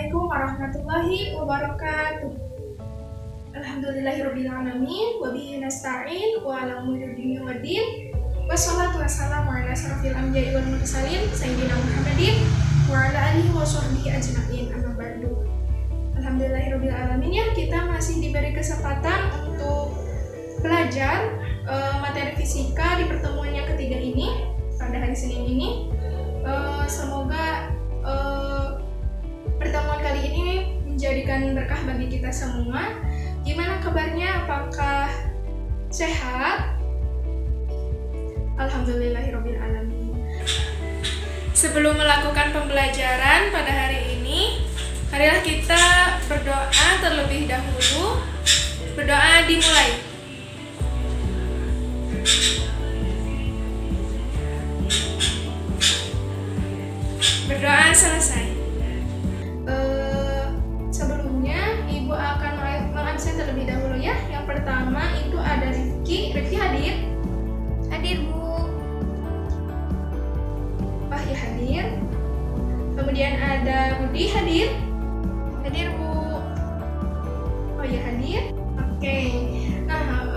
Assalamualaikum warahmatullahi wabarakatuh. Alhamdulillahirrabbilalamin. Wabihi nasta'in wa ala umuri dunya waddin. Wassalatu wassalamu ala asrofil anbiya'i wal mursalin Sayyidina Muhammadin wa ala alihi wa sahbihi ajma'in. Amma ba'du. Alhamdulillahirrabbilalamin, ya, kita masih diberi kesempatan untuk belajar materi fisika di pertemuan yang ketiga ini pada hari Senin ini. Semoga pertemuan kali ini menjadikan berkah bagi kita semua. Gimana kabarnya? Apakah sehat? Alhamdulillahirrabbilalamin. Sebelum melakukan pembelajaran pada hari ini, marilah kita berdoa terlebih dahulu. Berdoa dimulai. Berdoa selesai. Sebelumnya Ibu akan mengabsen terlebih dahulu, ya. Yang pertama itu ada Rifki. Rifki hadir? Hadir, Bu. Wahya hadir. Kemudian ada Budi hadir? Hadir, Bu. Oh ya, hadir. Oke. Nah,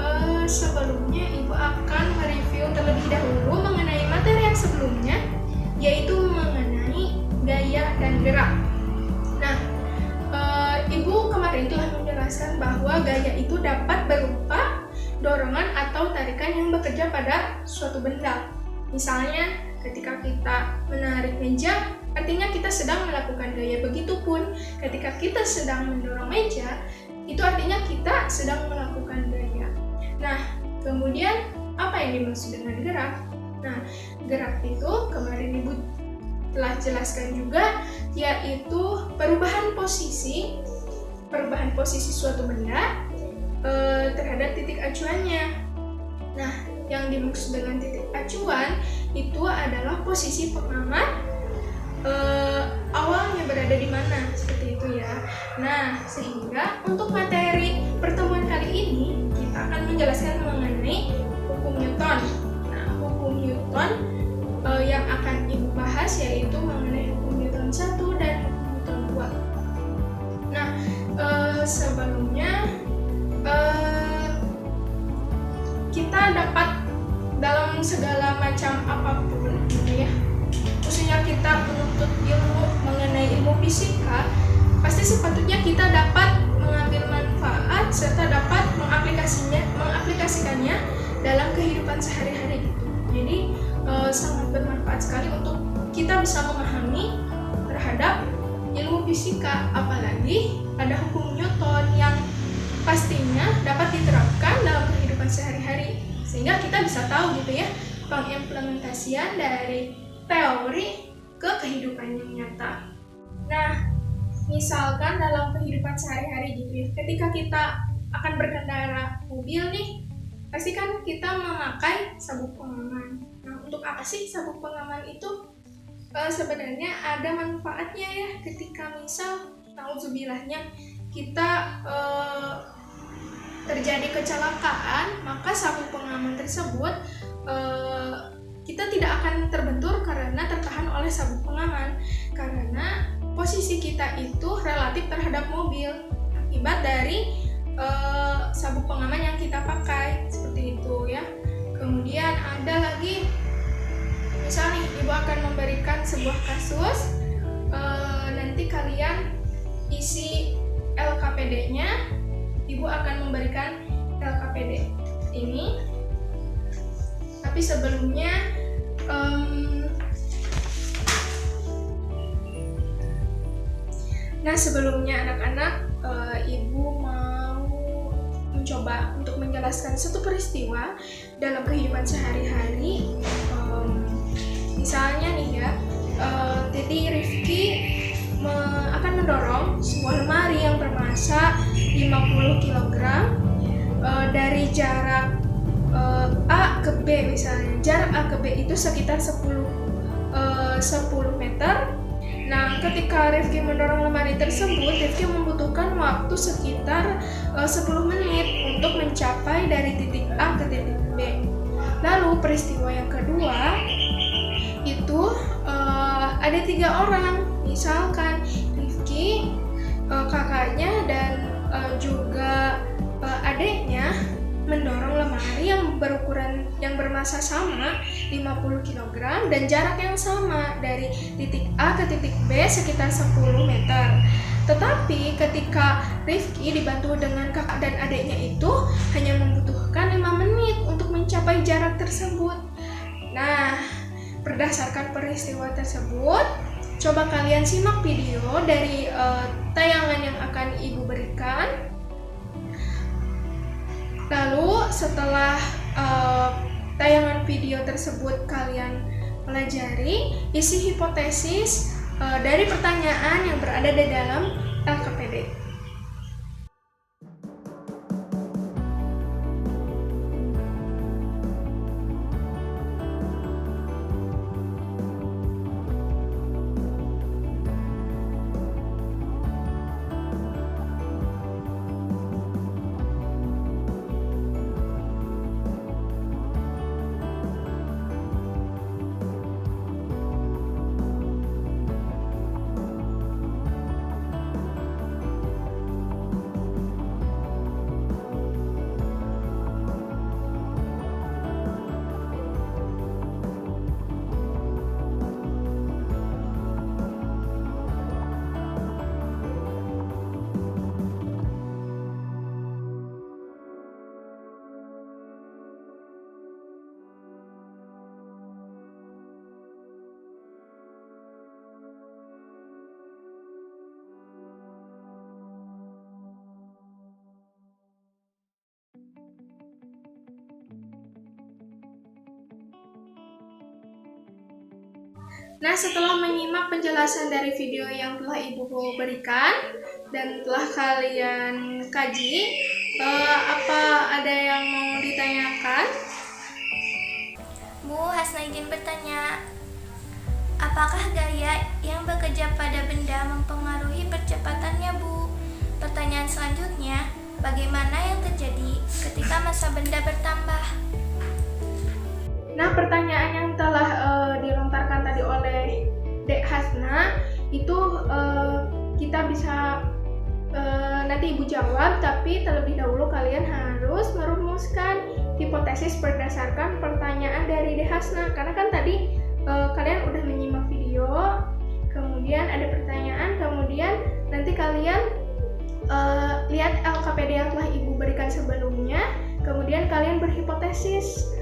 sebelumnya Ibu akan mereview terlebih dahulu mengenai materi yang sebelumnya, yaitu mengenai gaya dan gerak. Nah, Ibu kemarin telah menjelaskan bahwa gaya itu dapat berupa dorongan atau tarikan yang bekerja pada suatu benda. Misalnya, ketika kita menarik meja, artinya kita sedang melakukan gaya. Begitupun ketika kita sedang mendorong meja, itu artinya kita sedang melakukan gaya. Nah, kemudian apa yang dimaksud dengan gerak? Nah, gerak itu kemarin Ibu telah jelaskan juga, yaitu perubahan posisi suatu benda terhadap titik acuannya. Nah, yang dimaksud dengan titik acuan itu adalah posisi pengamat awalnya berada di mana, seperti itu, ya. Nah, sehingga untuk materi pertemuan kali ini kita akan menjelaskan mengenai hukum Newton. Nah, hukum Newton yang akan Ibu bahas yaitu mengenai hukum Newton 1 dan hukum Newton 2. Nah, sebelumnya kita dapat dalam segala macam apapun, ya, khususnya kita menuntut ilmu mengenai ilmu fisika, pasti sepatutnya kita dapat mengambil manfaat serta dapat mengaplikasikannya dalam kehidupan sehari-hari gitu. Jadi sangat bermanfaat sekali untuk kita bisa memahami terhadap ilmu fisika, apalagi ada hukum Newton yang pastinya dapat diterapkan dalam kehidupan sehari-hari, sehingga kita bisa tahu gitu, ya, pengimplementasian dari teori ke kehidupan yang nyata. Nah, misalkan dalam kehidupan sehari-hari gitu, ya, ketika kita akan berkendara mobil nih, pasti kan kita memakai sabuk pengaman. Nah, untuk apa sih sabuk pengaman itu? Sebenarnya ada manfaatnya, ya. Ketika misal naudzubillah-nya kita terjadi kecelakaan, maka sabuk pengaman tersebut kita tidak akan terbentur karena tertahan oleh sabuk pengaman, karena posisi kita itu relatif terhadap mobil akibat dari sabuk pengaman yang kita pakai, seperti itu, ya. Kemudian ada lagi, misal nih Ibu akan memberikan sebuah kasus, nanti kalian isi LKPD-nya, Ibu akan memberikan LKPD ini. Tapi sebelumnya anak-anak, Ibu mau mencoba untuk menjelaskan satu peristiwa dalam kehidupan sehari-hari. Misalnya nih, ya, Titi Rifki akan mendorong sebuah lemari yang bermasa 50 kg dari jarak A ke B, misalnya. Jarak A ke B itu sekitar 10 meter. Nah, ketika Rifki mendorong lemari tersebut, Rifki membutuhkan waktu sekitar 10 menit untuk mencapai dari titik A ke titik B. Lalu peristiwa yang kedua itu ada 3 orang. Misalkan Rifki kakaknya dan juga adiknya mendorong lemari yang bermassa sama 50 kg dan jarak yang sama dari titik A ke titik B sekitar 10 meter. Tetapi ketika Rifki dibantu dengan kakak dan adiknya itu hanya membutuhkan 5 menit untuk mencapai jarak tersebut. Nah, berdasarkan peristiwa tersebut, coba kalian simak video dari tayangan yang akan Ibu berikan. Lalu setelah tayangan video tersebut kalian pelajari isi hipotesis dari pertanyaan yang berada di dalam LKPD. Nah, setelah menyimak penjelasan dari video yang telah Ibu berikan dan telah kalian kaji, apa ada yang mau ditanyakan? Bu, Hasna izin bertanya, apakah gaya yang bekerja pada benda mempengaruhi percepatannya, Bu? Pertanyaan selanjutnya, bagaimana yang terjadi ketika massa benda bertambah? Nah, pertanyaan yang telah dilontarkan tadi oleh Dek Hasna itu kita bisa nanti Ibu jawab, tapi terlebih dahulu kalian harus merumuskan hipotesis berdasarkan pertanyaan dari Dek Hasna, karena kan tadi kalian udah menyimak video, kemudian ada pertanyaan, kemudian nanti kalian lihat LKPD yang telah Ibu berikan sebelumnya, kemudian kalian berhipotesis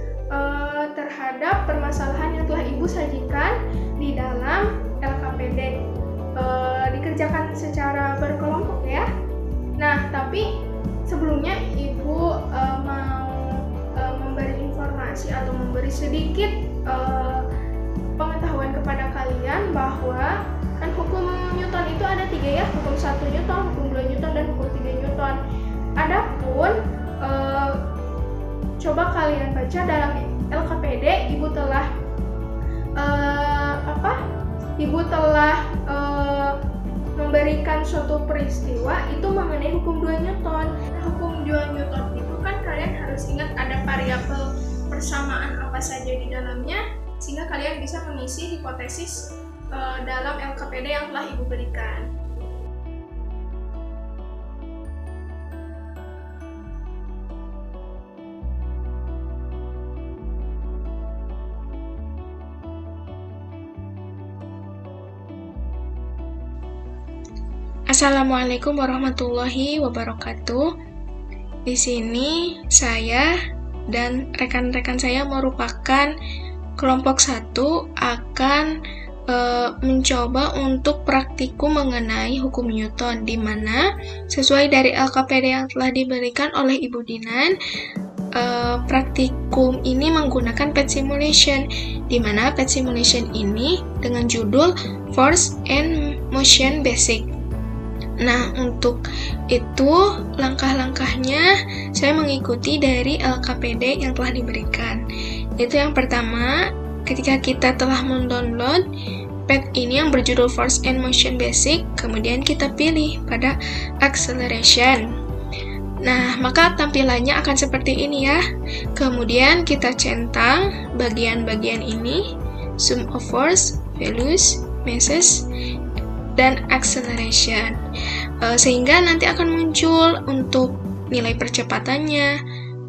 terhadap permasalahan yang telah Ibu sajikan di dalam LKPD. Dikerjakan secara berkelompok ya. Nah, tapi sebelumnya Ibu mau memberi informasi atau memberi sedikit pengetahuan kepada kalian bahwa kan hukum Newton itu ada 3 ya, hukum 1 Newton, hukum 2 Newton, dan hukum 3 Newton. Adapun coba kalian baca dalam LKPD, Ibu telah memberikan suatu peristiwa itu mengenai hukum 2 Newton. Hukum 2 Newton itu kan kalian harus ingat ada variabel persamaan apa saja di dalamnya, sehingga kalian bisa mengisi hipotesis dalam LKPD yang telah Ibu berikan. Assalamualaikum warahmatullahi wabarakatuh. Di sini saya dan rekan-rekan saya merupakan kelompok 1 akan mencoba untuk praktikum mengenai hukum Newton, di mana sesuai dari LKPD yang telah diberikan oleh Ibu Dinan, praktikum ini menggunakan PET simulation, di mana PET simulation ini dengan judul Force and Motion Basic. Nah, untuk itu langkah-langkahnya saya mengikuti dari LKPD yang telah diberikan. Itu yang pertama, ketika kita telah mendownload PET ini yang berjudul Force and Motion Basic, kemudian kita pilih pada Acceleration. Nah, maka tampilannya akan seperti ini ya. Kemudian kita centang bagian-bagian ini, sum of force, velocity, masses, dan acceleration. Sehingga nanti akan muncul untuk nilai percepatannya,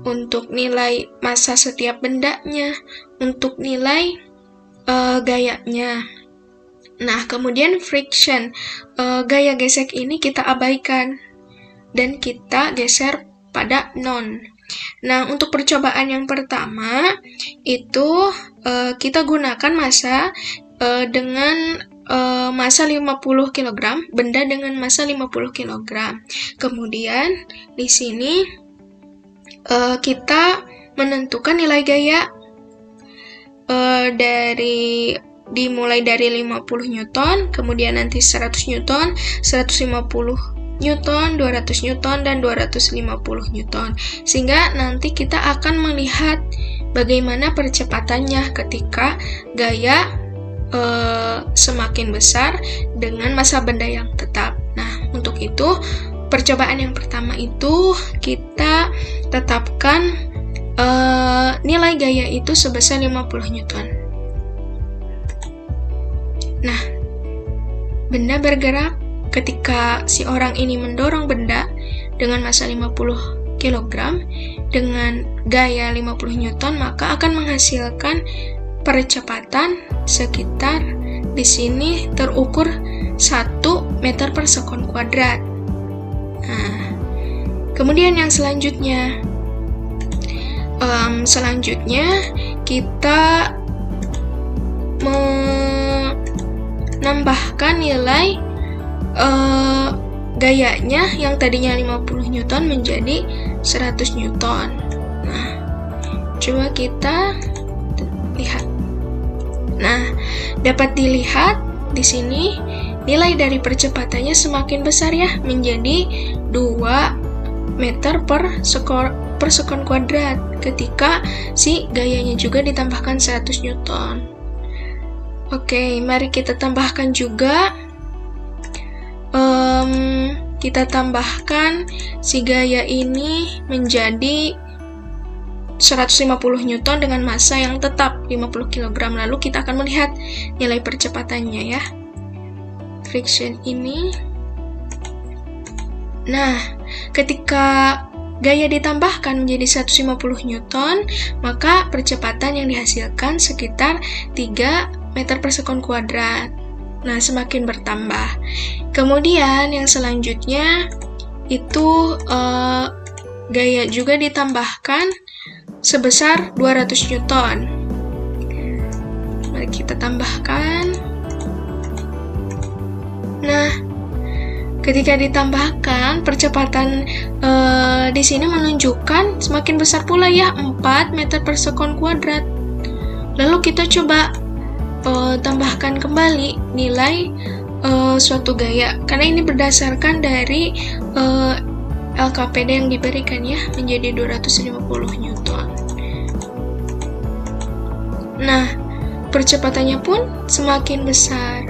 untuk nilai massa setiap bendanya, untuk nilai gayanya. Nah, kemudian friction, gaya gesek ini kita abaikan dan kita geser pada non. Nah, untuk percobaan yang pertama itu kita gunakan massa dengan massa 50 kg, benda dengan massa 50 kg. Kemudian di sini kita menentukan nilai gaya dimulai dari 50 Newton, kemudian nanti 100 Newton, 150 Newton, 200 Newton, dan 250 Newton. Sehingga nanti kita akan melihat bagaimana percepatannya ketika gaya semakin besar dengan massa benda yang tetap. Nah, untuk itu, percobaan yang pertama itu kita tetapkan nilai gaya itu sebesar 50 Newton. Nah, benda bergerak ketika si orang ini mendorong benda dengan massa 50 kg dengan gaya 50 Newton, maka akan menghasilkan percepatan sekitar di sini terukur 1 meter per sekon kuadrat. Nah, kemudian yang selanjutnya kita menambahkan nilai gayanya yang tadinya 50 Newton menjadi 100 Newton. Nah, coba kita lihat. Nah, dapat dilihat di sini nilai dari percepatannya semakin besar ya, menjadi 2 meter per sekon kuadrat ketika si gayanya juga ditambahkan 100 Newton. Oke, mari kita tambahkan juga. Kita tambahkan si gaya ini menjadi 150 Newton dengan massa yang tetap 50 kg. Lalu kita akan melihat nilai percepatannya ya. Friction ini. Nah, ketika gaya ditambahkan menjadi 150 Newton, maka percepatan yang dihasilkan sekitar 3 meter per sekon kuadrat. Nah, semakin bertambah. Kemudian yang selanjutnya itu gaya juga ditambahkan sebesar 200 Newton. Mari kita tambahkan. Nah, ketika ditambahkan, percepatan di sini menunjukkan semakin besar pula ya, 4 meter per sekon kuadrat. Lalu kita coba tambahkan kembali nilai suatu gaya, karena ini berdasarkan dari LKPD yang diberikan ya, menjadi 250 Newton. Nah, percepatannya pun semakin besar,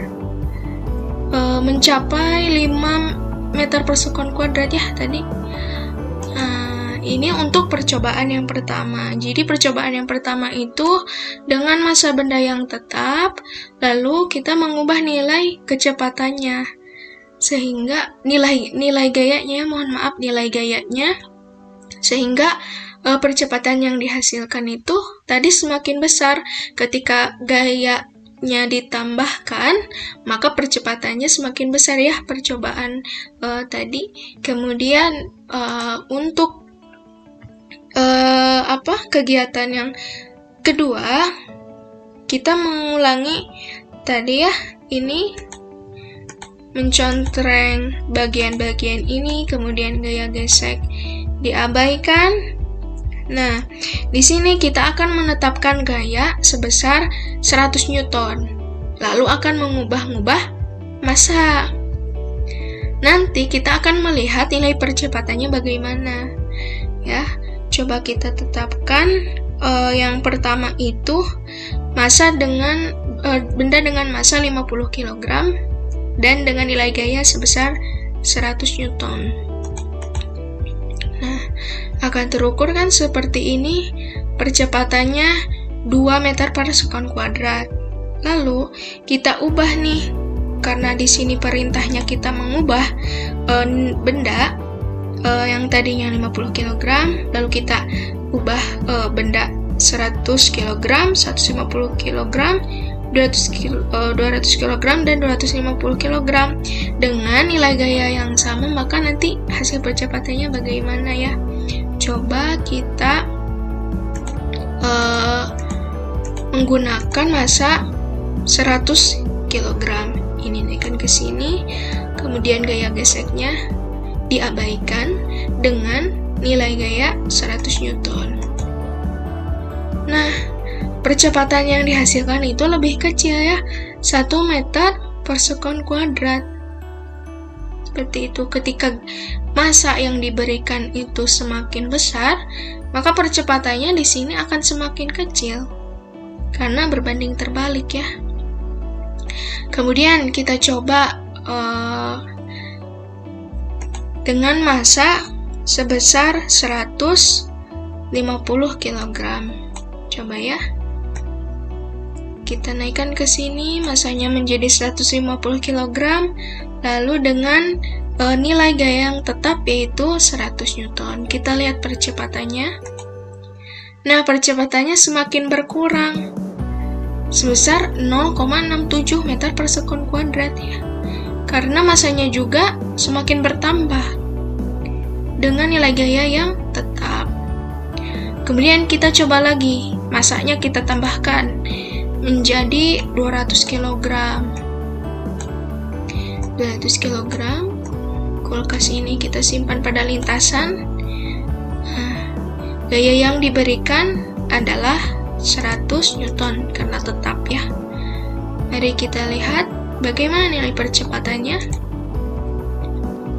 mencapai 5 meter per sekon kuadrat ya tadi. Nah, ini untuk percobaan yang pertama. Jadi percobaan yang pertama itu dengan massa benda yang tetap, lalu kita mengubah nilai kecepatannya sehingga nilai gayanya, sehingga percepatan yang dihasilkan itu tadi semakin besar. Ketika gayanya ditambahkan, maka percepatannya semakin besar ya, percobaan tadi. Kemudian untuk kegiatan yang kedua, kita mengulangi tadi ya, ini mencontreng bagian-bagian ini, kemudian gaya gesek diabaikan. Nah, di sini kita akan menetapkan gaya sebesar 100 Newton, lalu akan mengubah-ubah massa. Nanti kita akan melihat nilai percepatannya bagaimana. Ya, coba kita tetapkan yang pertama itu massa dengan benda dengan massa 50 kg dan dengan nilai gaya sebesar 100 Newton. Nah, akan terukur kan seperti ini, percepatannya 2 meter per sekon kuadrat. Lalu kita ubah nih karena di sini perintahnya kita mengubah benda yang tadinya 50 kg, lalu kita ubah benda 100 kg, 150 kg, 200 kg, dan 250 kg dengan nilai gaya yang sama, maka nanti hasil percepatannya bagaimana ya? Coba kita menggunakan massa 100 kg. Ini naikkan ke sini, kemudian gaya geseknya diabaikan dengan nilai gaya 100 Newton. Nah, percepatan yang dihasilkan itu lebih kecil ya, 1 meter per sekon kuadrat. Seperti itu. Ketika massa yang diberikan itu semakin besar, maka percepatannya di sini akan semakin kecil karena berbanding terbalik ya. Kemudian kita coba dengan massa sebesar 150 kg. Coba ya. Kita naikkan ke sini, massanya menjadi 150 kg, lalu dengan nilai gaya yang tetap yaitu 100 Newton. Kita lihat percepatannya. Nah, percepatannya semakin berkurang, sebesar 0,67 meter per sekon kuadrat ya. Karena massanya juga semakin bertambah dengan nilai gaya yang tetap. Kemudian kita coba lagi, massanya kita tambahkan menjadi 200 kg. 200 kg. Kulkas ini kita simpan pada lintasan. Gaya yang diberikan adalah 100 Newton karena tetap ya. Mari kita lihat bagaimana nilai percepatannya.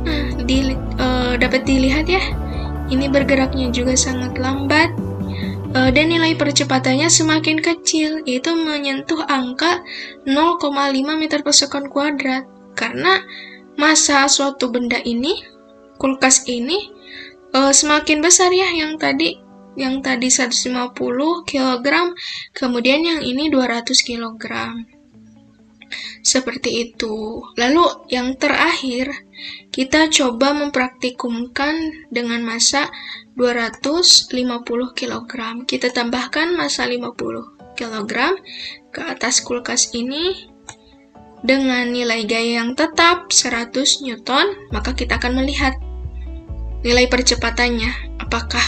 Nah, dapat dilihat ya, ini bergeraknya juga sangat lambat, dan nilai percepatannya semakin kecil, yaitu menyentuh angka 0,5 meter per sekon kuadrat. Karena massa suatu benda ini, kulkas ini, semakin besar ya, yang tadi 150 kg, kemudian yang ini 200 kg. Seperti itu. Lalu yang terakhir, kita coba mempraktikumkan dengan massa 250 kg. Kita tambahkan massa 50 kg ke atas kulkas ini dengan nilai gaya yang tetap 100 Newton, maka kita akan melihat nilai percepatannya. Apakah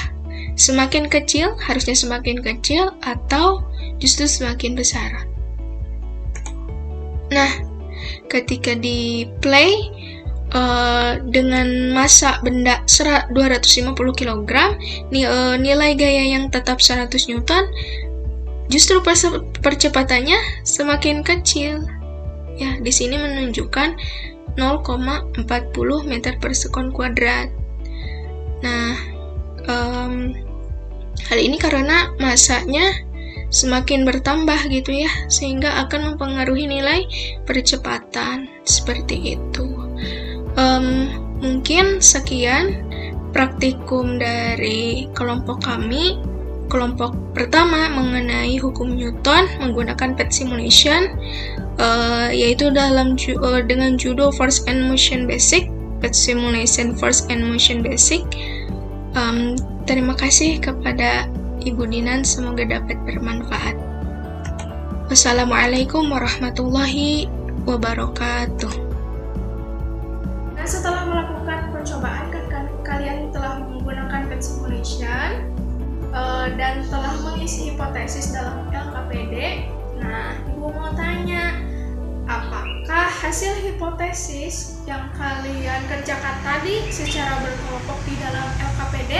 semakin kecil, harusnya semakin kecil, atau justru semakin besar. Nah, ketika di play dengan massa benda 250 kg, nilai gaya yang tetap 100 Newton, justru percepatannya semakin kecil. Ya, di sini menunjukkan 0,40 meter per sekon kuadrat. Nah, hal ini karena massanya semakin bertambah gitu ya, sehingga akan mempengaruhi nilai percepatan. Seperti itu. Mungkin sekian praktikum dari kelompok kami. Kelompok pertama mengenai hukum Newton menggunakan PET simulation, yaitu dengan judul Force and Motion Basic, PET simulation Force and Motion Basic. Terima kasih kepada Ibu Dinan, semoga dapat bermanfaat. Wassalamualaikum warahmatullahi wabarakatuh. Nah, setelah melakukan percobaan, kan kalian telah menggunakan PET simulation dan telah mengisi hipotesis dalam LKPD. Nah, Ibu mau tanya, apakah hasil hipotesis yang kalian kerjakan tadi secara berkelompok di dalam LKPD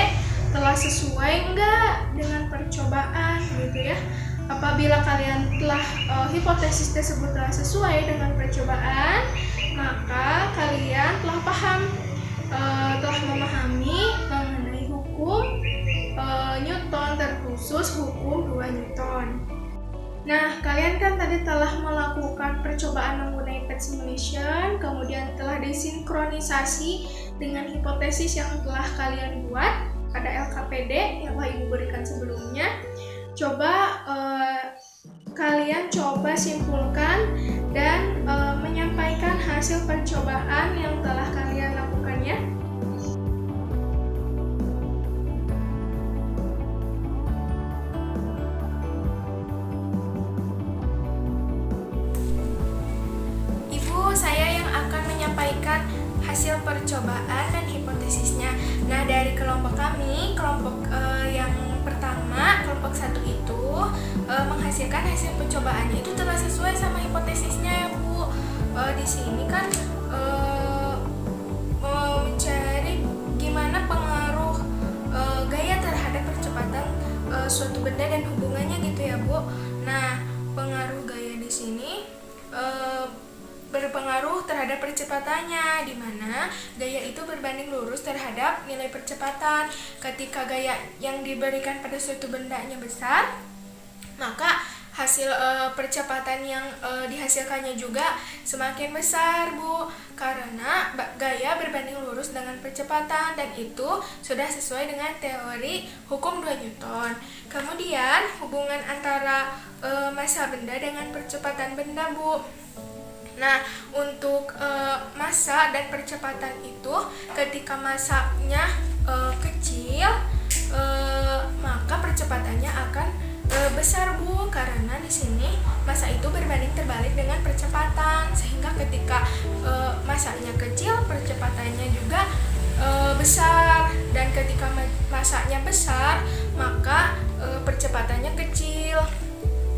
telah sesuai enggak dengan percobaan gitu ya? Apabila kalian telah hipotesis tersebut telah sesuai dengan percobaan, maka kalian telah telah memahami mengenai hukum Newton, terkhusus hukum 2 Newton. Nah, kalian kan tadi telah melakukan percobaan menggunakan PET simulation, kemudian telah disinkronisasi dengan hipotesis yang telah kalian buat pada LKPD yang telah Ibu berikan sebelumnya. Coba kalian coba simpulkan dan menyampaikan hasil percobaan yang telah kalian lakukan ya. Ibu, saya yang akan menyampaikan hasil percobaan dan hipotesisnya. Nah, dari kelompok kami, kelompok yang pertama, kelompok 1 itu menghasilkan hasil percobaannya itu telah sesuai sama hipotesisnya ya Bu. Di sini kan mencari gimana pengaruh gaya terhadap percepatan suatu benda dan hubungannya gitu ya Bu. Nah, pengaruh gaya di sini berpengaruh terhadap percepatannya, di mana gaya itu berbanding lurus terhadap nilai percepatan. Ketika gaya yang diberikan pada suatu bendanya besar, maka hasil percepatan yang dihasilkannya juga semakin besar Bu, karena gaya berbanding lurus dengan percepatan, dan itu sudah sesuai dengan teori hukum 2 Newton. Kemudian hubungan antara massa benda dengan percepatan benda Bu. Nah, untuk massa dan percepatan itu, ketika massanya kecil, maka percepatannya akan besar Bu, karena di sini massa itu berbanding terbalik dengan percepatan, sehingga ketika massanya kecil, percepatannya juga besar, dan ketika massanya besar, maka percepatannya kecil.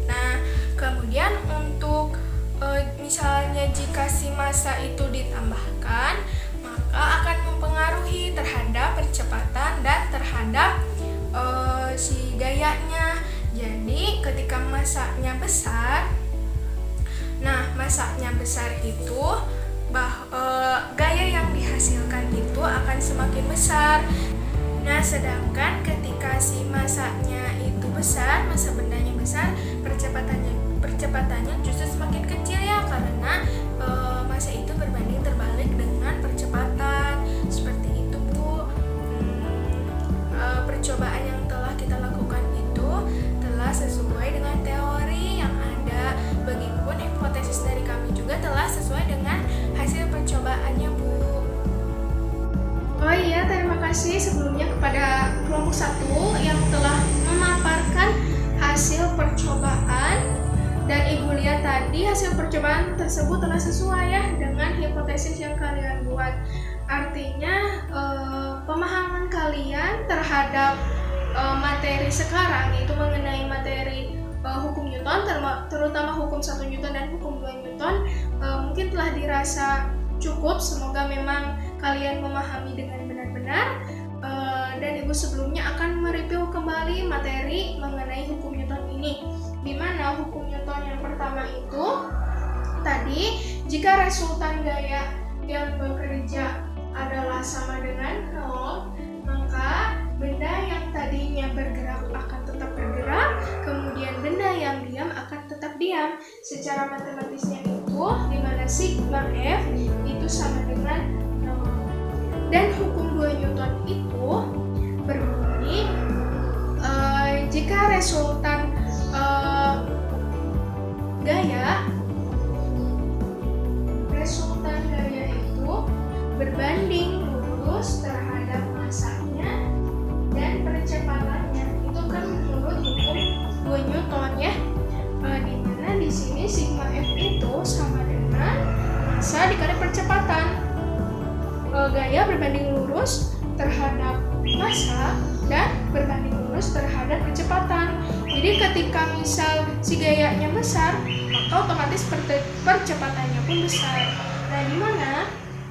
Nah, kemudian untuk misalnya jika si massa itu ditambahkan, maka akan mempengaruhi terhadap percepatan dan terhadap si gayanya. Jadi ketika massanya besar, nah massanya besar itu gaya yang dihasilkan itu akan semakin besar. Nah, sedangkan ketika si massanya itu besar, massa bendanya besar, percepatannya justru semakin kecil ya, karena massa itu berbanding terbalik dengan percepatan. Seperti itu Bu. Percobaan yang telah kita lakukan itu telah sesuai dengan teori yang ada. Begitupun hipotesis dari kami juga telah sesuai dengan hasil percobaannya Bu. Oh iya, terima kasih sebelumnya kepada kelompok 1 yang telah memaparkan hasil percobaan, dan Ibu lihat tadi hasil percobaan tersebut telah sesuai ya dengan hipotesis yang kalian buat. Artinya pemahaman kalian terhadap materi sekarang, yaitu mengenai materi hukum Newton, terutama hukum 1 Newton dan hukum 2 Newton, mungkin telah dirasa cukup. Semoga memang kalian memahami dengan benar-benar, dan Ibu sebelumnya akan mereview kembali materi mengenai hukum Newton ini, di mana hukum Newton yang pertama itu tadi, jika resultan gaya yang bekerja adalah sama dengan 0, maka benda yang tadinya bergerak akan tetap bergerak, kemudian benda yang diam akan tetap diam. Secara matematisnya itu, di mana sigma F itu sama dengan 0. Dan hukum 2 Newton itu berbunyi, jika resultan gaya itu berbanding lurus terhadap massanya dan percepatannya, itu kan menurut hukum 2 Newton ya, di mana di sini sigma F itu sama dengan massa dikali percepatan. Gaya berbanding lurus terhadap massa dan berbanding lurus terhadap percepatan. Jadi ketika misal si gayanya besar, maka otomatis percepatannya pun besar. Nah, di mana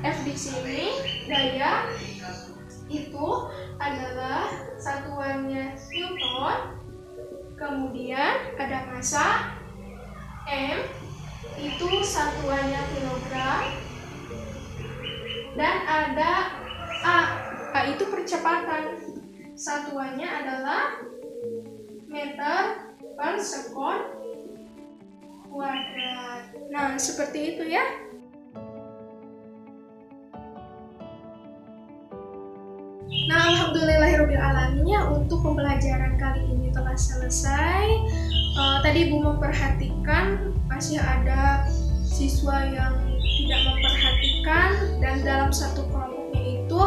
F di sini gaya itu adalah satuannya Newton, kemudian ada massa M itu satuannya kilogram, dan ada A itu percepatan, satuannya adalah meter per sekon kuadrat. Nah, seperti itu ya. Nah, alhamdulillahirobbilalamin ya, untuk pembelajaran kali ini telah selesai. Tadi Ibu memperhatikan masih ada siswa yang tidak memperhatikan, dan dalam satu kelompoknya itu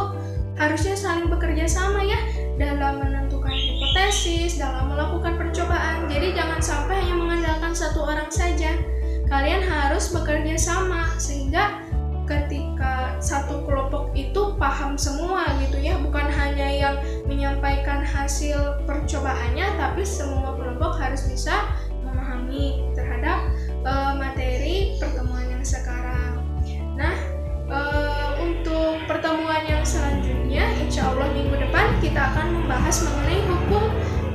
harusnya saling bekerja sama ya dalam menentukan hipotesis, dalam melakukan percobaan. Jadi jangan sampai hanya mengandalkan satu orang saja. Kalian harus bekerja sama sehingga ketika satu kelompok itu paham semua gitu ya, bukan hanya yang menyampaikan hasil percobaannya, tapi semua kelompok harus bisa memahami terhadap materi pertemuan yang sekarang. Nah, untuk pertemuan yang selanjutnya, insya Allah minggu depan kita akan membahas mengenai hukum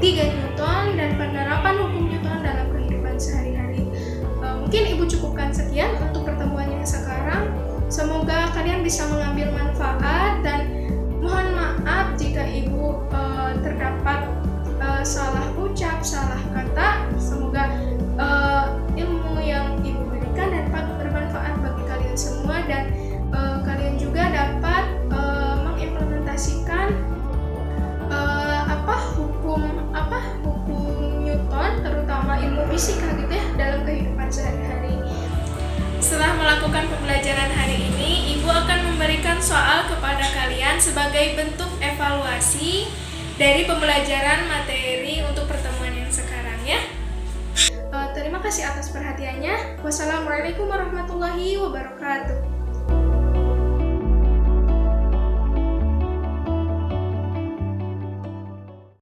3 Newton dan penerapan hukum Newton dalam kehidupan sehari-hari. Mungkin Ibu cukupkan sekian untuk pertemuan yang sekarang. Semoga kalian bisa mengambil manfaat, dan mohon maaf jika Ibu terdapat salah ucap, salah kata. Semoga ilmu yang Ibu berikan dapat bermanfaat bagi kalian semua, dan kalian juga dapat mengimplementasikan hukum Newton, terutama ilmu fisika gitu ya, dalam kehidupan sehari-hari. Setelah melakukan pembelajaran hari ini, Ibu akan memberikan soal kepada kalian sebagai bentuk evaluasi dari pembelajaran materi untuk pertemuan yang sekarang ya. Terima kasih atas perhatiannya. Wassalamualaikum warahmatullahi wabarakatuh.